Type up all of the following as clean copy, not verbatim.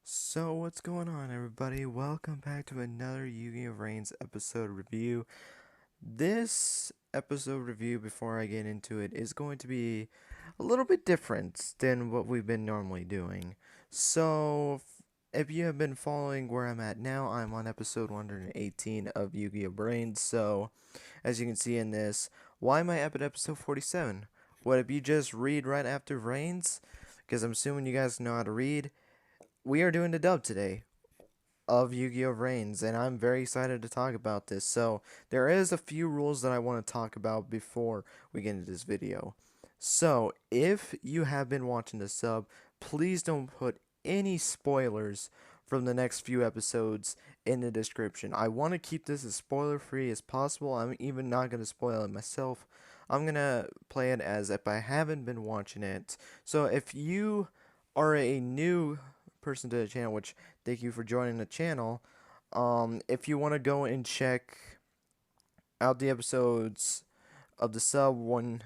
So what's going on, everybody? Welcome back to another Yugioh Vrains episode review. This episode review, before I get into it, is going to be a little bit different than what we've been normally doing. If you have been following where I'm at now, I'm on episode 118 of Yu-Gi-Oh! Brains. So, as you can see in this, why am I up at episode 47? What if you just read right after Vrains? Because I'm assuming you guys know how to read. We are doing the dub today of Yu-Gi-Oh! Vrains, and I'm very excited to talk about this. So, there is a few rules that I want to talk about before we get into this video. So, if you have been watching the sub, please don't put any spoilers from the next few episodes in the description. I want to keep this as spoiler-free as possible. I'm even not going to spoil it myself. I'm going to play it as if I haven't been watching it. So, if you are a new person to the channel, which thank you for joining the channel. If you want to go and check out the episodes of the sub one,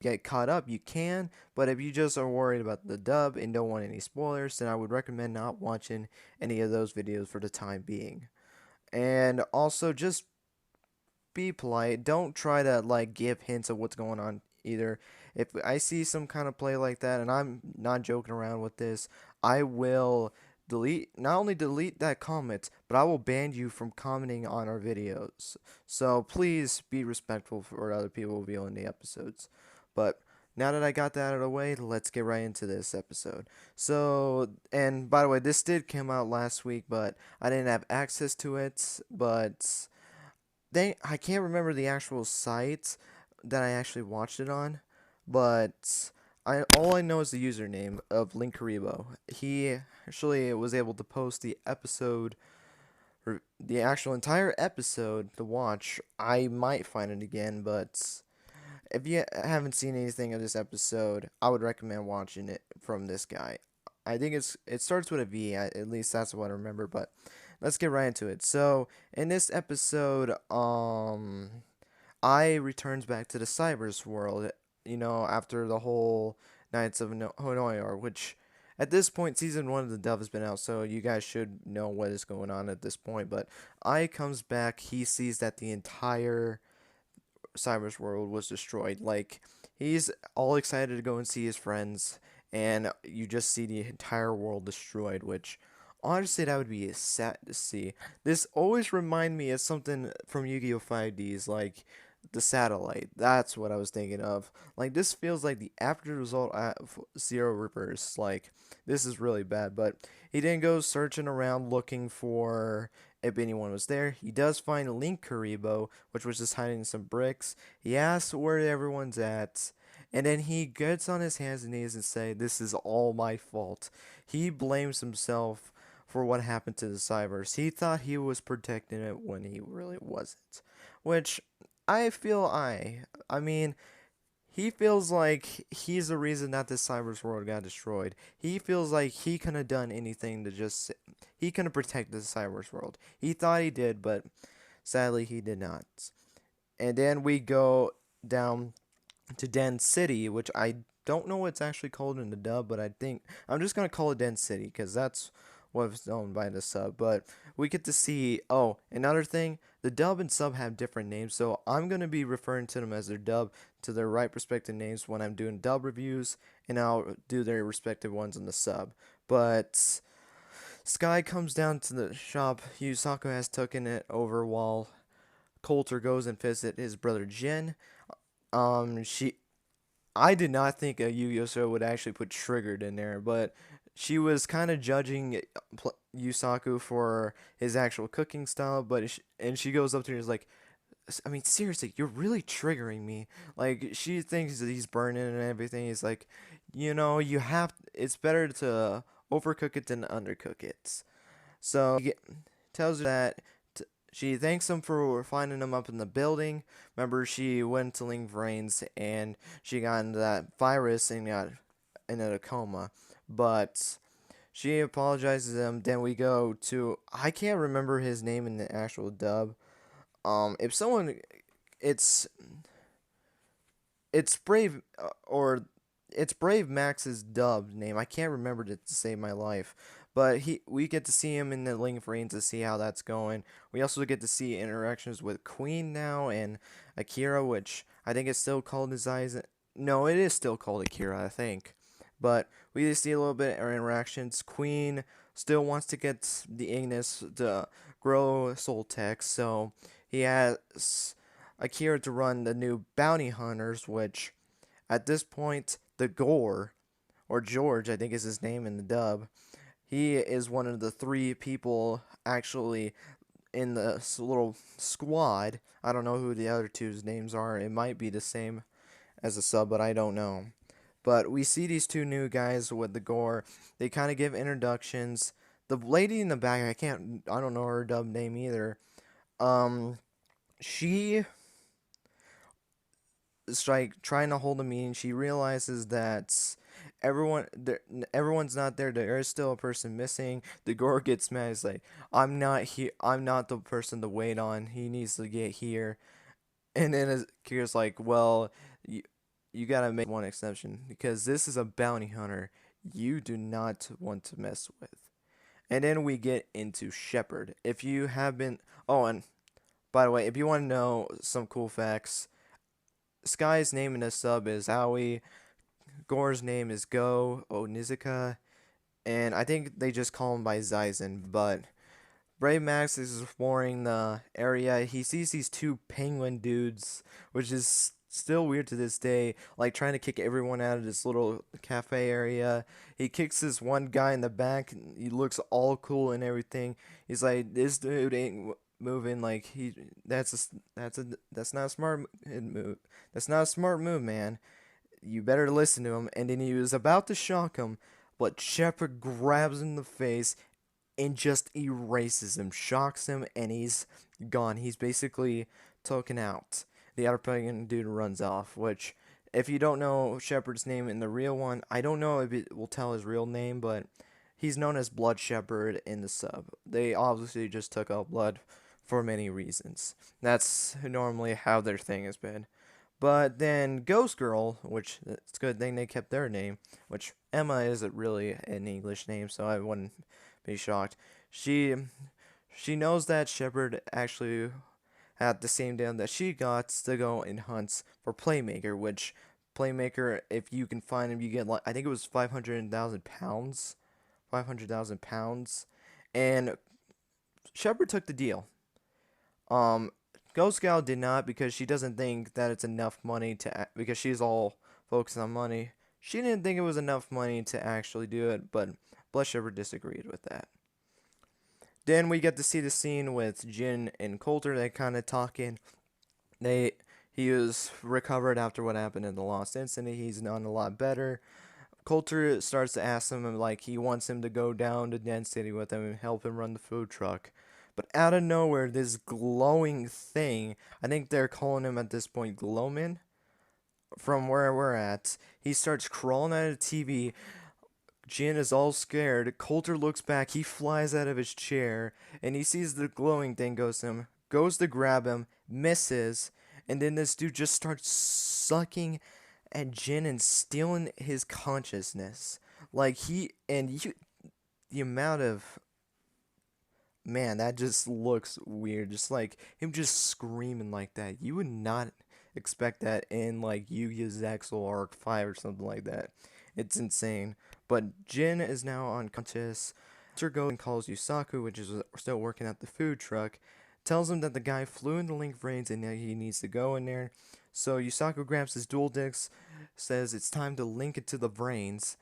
get caught up, you can. But if you just are worried about the dub and don't want any spoilers, then I would recommend not watching any of those videos for the time being. And also, just be polite. Don't try to give hints of what's going on either. If I see some kind of play like that, and I'm not joking around with this, I will not only delete that comment, but I will ban you from commenting on our videos. So please be respectful for other people viewing the episodes. But now that I got that out of the way, let's get right into this episode. So, and by the way, this did come out last week, but I didn't have access to it. But I can't remember the actual site that I actually watched it on, but all I know is the username of Linkaribo. He actually was able to post the episode, or the actual entire episode to watch. I might find it again, but if you haven't seen anything of this episode, I would recommend watching it from this guy. I think it starts with a V. At least that's what I remember. But let's get right into it. So in this episode, I returns back to the Cybers world. You know, after the whole Knights of Honoyar, which at this point, season one of the dub has been out, so you guys should know what is going on at this point. But I comes back. He sees that the entire Cyber's world was destroyed. Like, he's all excited to go and see his friends, and you just see the entire world destroyed, which honestly that would be sad to see. This always remind me of something from Yu-Gi-Oh! 5Ds, like the satellite. That's what I was thinking of. Like, this feels like the after result of Zero Reverse. Like, this is really bad, but he didn't go searching around looking for if anyone was there. He does find Link Karibo, which was just hiding some bricks. He asks where everyone's at, and then he gets on his hands and knees and say, "This is all my fault." He blames himself for what happened to the Cybers. He thought he was protecting it when he really wasn't. Which I mean, he feels like he's the reason that the Cyber's world got destroyed. He feels like he couldn't have done anything to just. He couldn't protect the Cyber's world. He thought he did, but sadly he did not. And then we go down to Den City, which I don't know what's actually called in the dub, but I think I'm just gonna call it Den City because that's what's known by the sub. But we get to see. Oh, another thing, the dub and sub have different names, so I'm gonna be referring to them as their dub to their right respective names when I'm doing dub reviews, and I'll do their respective ones in the sub. But Sky comes down to the shop. Yusaku has taken it over while Coulter goes and visits his brother Jin. She I did not think a Yu-Gi-Oh show would actually put Triggered in there, but she was kind of judging Yusaku for his actual cooking style, and she goes up to him and is like, I mean, seriously, you're really triggering me. Like, she thinks that he's burning and everything. He's like, it's better to overcook it than undercook it. So he tells her that she thanks him for finding him up in the building. Remember, she went to Link Vrains and she got into that virus and got into a coma. But she apologizes to him. Then we go to, I can't remember his name in the actual dub. If someone, it's it's Brave or it's Brave Max's dub name. I can't remember it to save my life. But we get to see him in the Link of Vrains to see how that's going. We also get to see interactions with Queen now and Akira, which I think is still called his eyes. No, it is still called Akira, I think. But we just see a little bit of interactions. Queen still wants to get the Ignis to grow Soul Tech, so he has Akira to run the new bounty hunters, which at this point, the Gore, or George, I think is his name in the dub, he is one of the three people actually in the little squad. I don't know who the other two's names are. It might be the same as a sub, but I don't know. But we see these two new guys with the Gore. They kind of give introductions. The lady in the back, I don't know her dub name either. Um, she is like trying to hold a meeting. She realizes that everyone there, everyone's not there. There is still a person missing. The Gore gets mad. He's like, "I'm not here. I'm not the person to wait on. He needs to get here." And then Kira's like, "Well, you gotta make one exception because this is a bounty hunter. You do not want to mess with." And then we get into Shepard. If you have been, oh, and by the way, if you want to know some cool facts, Sky's name in the sub is Aoi. Gore's name is Go Onizuka, and I think they just call him by Zaizen. But Brave Max is exploring the area. He sees these two penguin dudes, which is still weird to this day, like trying to kick everyone out of this little cafe area. He kicks this one guy in the back. He looks all cool and everything. He's like, "This dude ain't moving." Like that's not a smart move. That's not a smart move, man. You better listen to him. And then he was about to shock him, but Shepard grabs him in the face and just erases him, shocks him, and he's gone. He's basically taken out. The outer pagan dude runs off, which, if you don't know Shepard's name in the real one, I don't know if it will tell his real name, but he's known as Blood Shepherd in the sub. They obviously just took out blood for many reasons. That's normally how their thing has been. But then Ghost Girl, which it's a good thing they kept their name, which Emma isn't really an English name, so I wouldn't be shocked. She she knows that Shepard actually had the same deal that she got to go and hunts for Playmaker, which Playmaker, if you can find him, you get like I think it was 500,000 pounds, 500,000 pounds, and Shepard took the deal. Um, Ghost Gal did not because she doesn't think that it's enough money because she's all focused on money. She didn't think it was enough money to actually do it, but Blood Shepherd disagreed with that. Then we get to see the scene with Jin and Coulter. They kind of talking. They he was recovered after what happened in the Lost Incident. He's done a lot better. Coulter starts to ask him like he wants him to go down to Den City with him and help him run the food truck. But out of nowhere, this glowing thing, I think they're calling him at this point Glowman, from where we're at, he starts crawling out of the TV. Jin is all scared. Coulter looks back. He flies out of his chair, and he sees the glowing thing goes to him. Goes to grab him, misses, and then this dude just starts sucking at Jin and stealing his consciousness. Like the amount of man, that just looks weird. Just like him just screaming like that. You would not expect that in like Yu-Gi-Oh! Arc 5 or something like that. It's insane. But Jin is now unconscious. Sir goes and calls Yusaku, which is still working at the food truck. Tells him that the guy flew in the Link Vrains and that he needs to go in there. So Yusaku grabs his dual discs, says it's time to link it to the Vrains.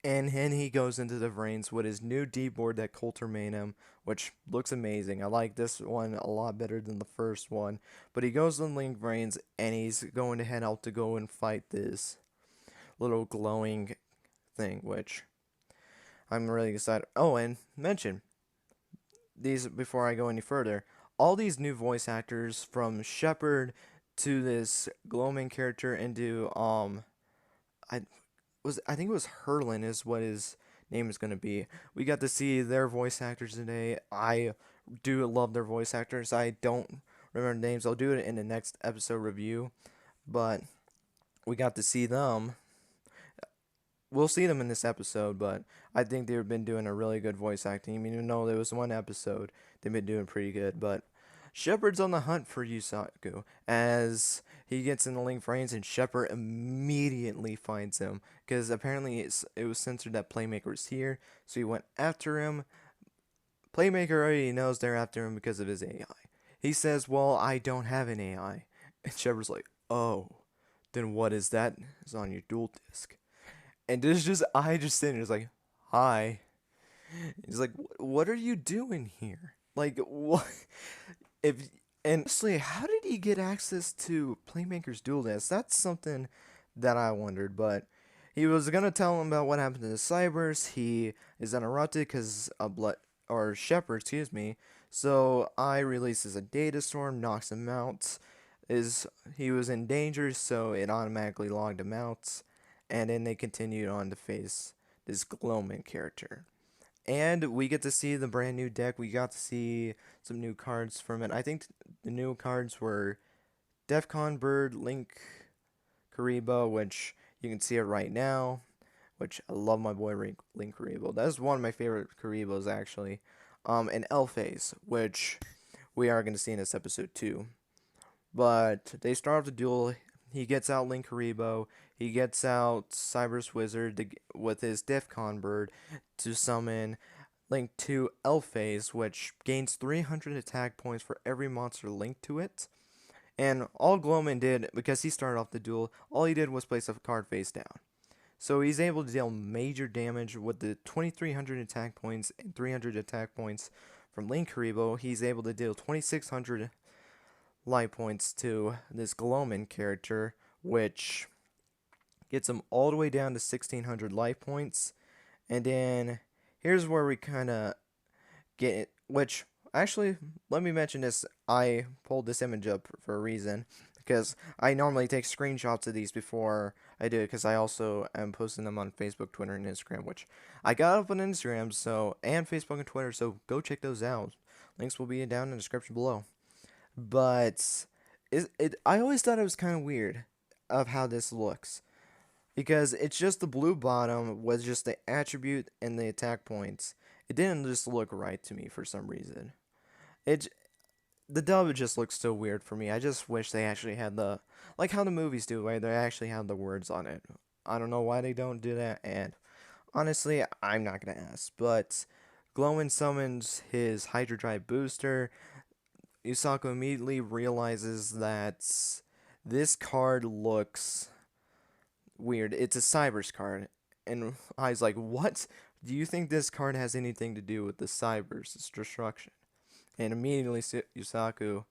And then he goes into the Vrains with his new D-board that Coulter made him, which looks amazing. I like this one a lot better than the first one. But he goes to Link Vrains, and he's going to head out to go and fight this little glowing thing, which I'm really excited. Oh, and mention these before I go any further. All these new voice actors, from Shepard to this glowing character into I I think it was Herlin is what his name is gonna be. We got to see their voice actors today. I do love their voice actors. I don't remember names. I'll do it in the next episode review, but we got to see them. we'll see them in this episode, but I think they've been doing a really good voice acting. I mean, even though there was one episode, they've been doing pretty good. But Shepard's on the hunt for Yusaku as he gets in the link Vrains, and Shepard immediately finds him because apparently it was censored that Playmaker was here, so he went after him. Playmaker already knows they're after him because of his AI. He says, "Well, I don't have an AI," and Shepard's like, "Oh, then what is that? Is on your dual disk?" And there's just I just sitting there, like, "Hi." He's like, "What are you doing here? Like, what?" If and honestly, how did he get access to Playmaker's dual disk? That's something that I wondered. But he was gonna tell him about what happened to the cybers. He is interrupted because a blood or Shepherd, excuse me. So I releases a data storm, knocks him out. Is he was in danger, so it automatically logged him out, and then they continued on to face this Glowman character. And we get to see the brand new deck. We got to see some new cards from it. I think the new cards were Defcon Bird, Link Karibo, which you can see it right now, which I love my boy Link Karibo. That's one of my favorite Karibos, actually. And Elphase, which we are going to see in this episode too. But they start off the duel. He gets out Link Karibo. He gets out Cyber's Wizard with his Defcon Bird to summon Link to Elphase, which gains 300 attack points for every monster linked to it. And all Glowman did, because he started off the duel, all he did was place a card face down. So he's able to deal major damage with the 2300 attack points and 300 attack points from Link Karibo. He's able to deal 2600 life points to this Glowman character, which gets him all the way down to 1600 life points. And then here's where we kind of get it, which actually, let me mention this. I pulled this image up for a reason because I normally take screenshots of these before I do it, because I also am posting them on Facebook, Twitter, and Instagram, which I got up on Instagram, so, and Facebook and Twitter, so go check those out. Links will be down in the description below. But I always thought it was kind of weird of how this looks, because it's just the blue bottom with just the attribute and the attack points. It didn't just look right to me for some reason. It the dub just looks so weird for me. I just wish they actually had like how the movies do, where they actually have the words on it. I don't know why they don't do that, and honestly, I'm not gonna ask. But Glowman summons his Hydro Drive booster. Yusaku immediately realizes that this card looks weird. It's a Cybers card. And I's like, what? Do you think this card has anything to do with the Cybers' destruction? And immediately Yusaku,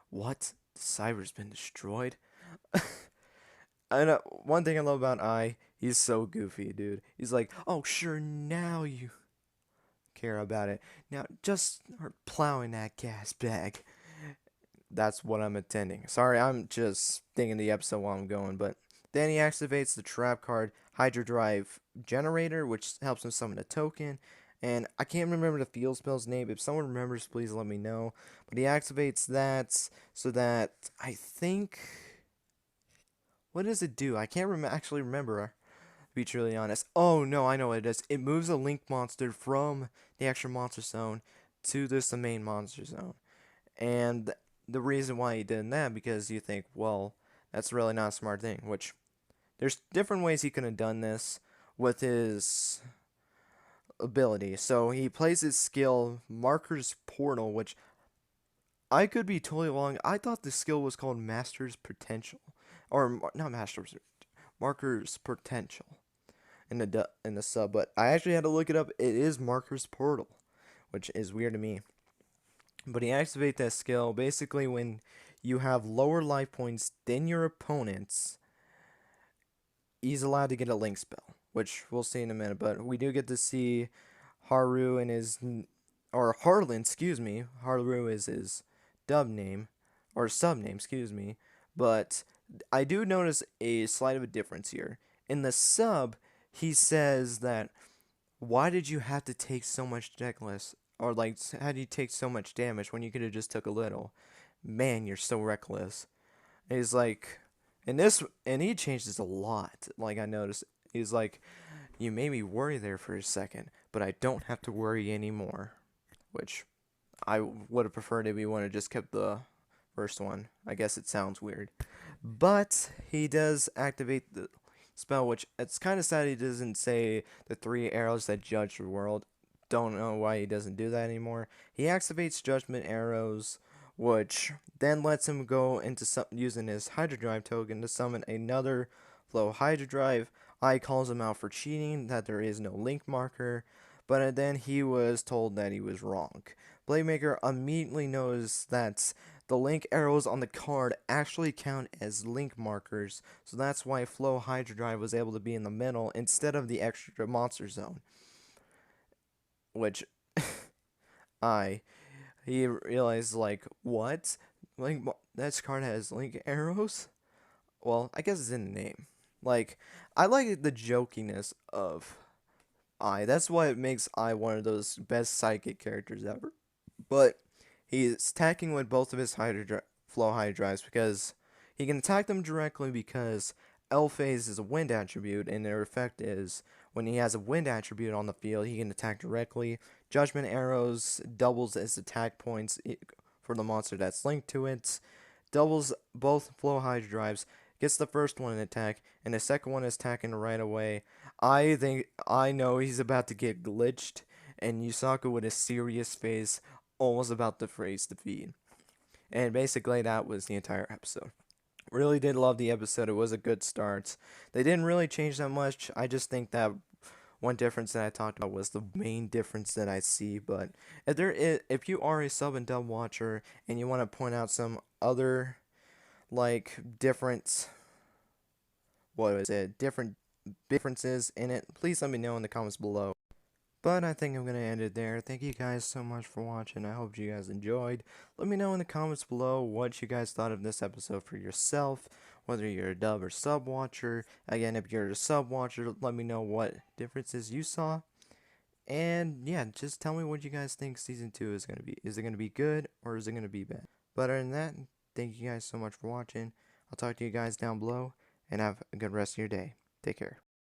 what? The Cyber's been destroyed? And one thing I love about he's so goofy, dude. He's like, oh, sure, now you care about it. Now just start plowing that gas bag. That's what I'm intending. Sorry, I'm just thinking the episode while I'm going, but then he activates the trap card Hydro Drive Generator, which helps him summon a token. And I can't remember the field spell's name. If someone remembers, please let me know. But he activates that so that I think, what does it do? I can't actually remember, to be truly honest. Oh no, I know what it does. It moves a link monster from the extra monster zone to the main monster zone. And the reason why he did that, because you think, well, that's really not a smart thing. Which there's different ways he could have done this with his ability. So he plays his skill Marker's Portal, which I could be totally wrong. I thought the skill was called Master's Potential, or not Master's, Marker's Potential in the sub. But I actually had to look it up. It is Marker's Portal, which is weird to me. But he activates that skill basically when you have lower life points than your opponents. He's allowed to get a link spell, which we'll see in a minute. But we do get to see Haru and or Harlan, excuse me. Haru is his dub name, or sub name, excuse me. But I do notice a slight of a difference here. In the sub, he says that, why did you have to take so much deckless? Or like, how do you take so much damage when you could have just took a little? Man, you're so reckless. And he's like, and he changes a lot. Like I noticed, he's like, You made me worry there for a second, but I don't have to worry anymore. Which I would have preferred if he would have just kept the first one. I guess it sounds weird. But he does activate the spell, which it's kind of sad he doesn't say the 3 arrows that judge the world. Don't know why he doesn't do that anymore. He activates judgment arrows, which then lets him go into using his Hydro Drive token to summon another Flow Hydro Drive. I calls him out for cheating, that there is no link marker, but then he was told that he was wrong. Blademaker immediately knows that the link arrows on the card actually count as link markers, so that's why Flow Hydro Drive was able to be in the middle instead of the extra monster zone. Which, he realized, like, what? Link, this card has link arrows? Well, I guess it's in the name. Like, I like the jokiness of That's what makes one of those best psychic characters ever. But he's attacking with both of his flow hydro drives because he can attack them directly because L phase is a wind attribute, and their effect is when he has a wind attribute on the field, he can attack directly. Judgment arrows doubles his attack points for the monster that's linked to it. Doubles both flow hydro drives. Gets the first one in attack, and the second one is attacking right away. I know he's about to get glitched, and Yusaku with a serious face, almost about to phrase defeat. And basically, that was the entire episode. Really did love the episode. It was a good start. They didn't really change that much. I just think that one difference that I talked about was the main difference that I see. But if you are a sub and dub watcher and you want to point out some other different different differences in it, please let me know in the comments below. But I think I'm going to end it there. Thank you guys so much for watching. I hope you guys enjoyed. Let me know in the comments below what you guys thought of this episode for yourself, whether you're a dub or sub watcher. Again, if you're a sub watcher, let me know what differences you saw. And yeah, just tell me what you guys think season 2 is going to be. Is it going to be good or is it going to be bad? But other than that, thank you guys so much for watching. I'll talk to you guys down below, and have a good rest of your day. Take care.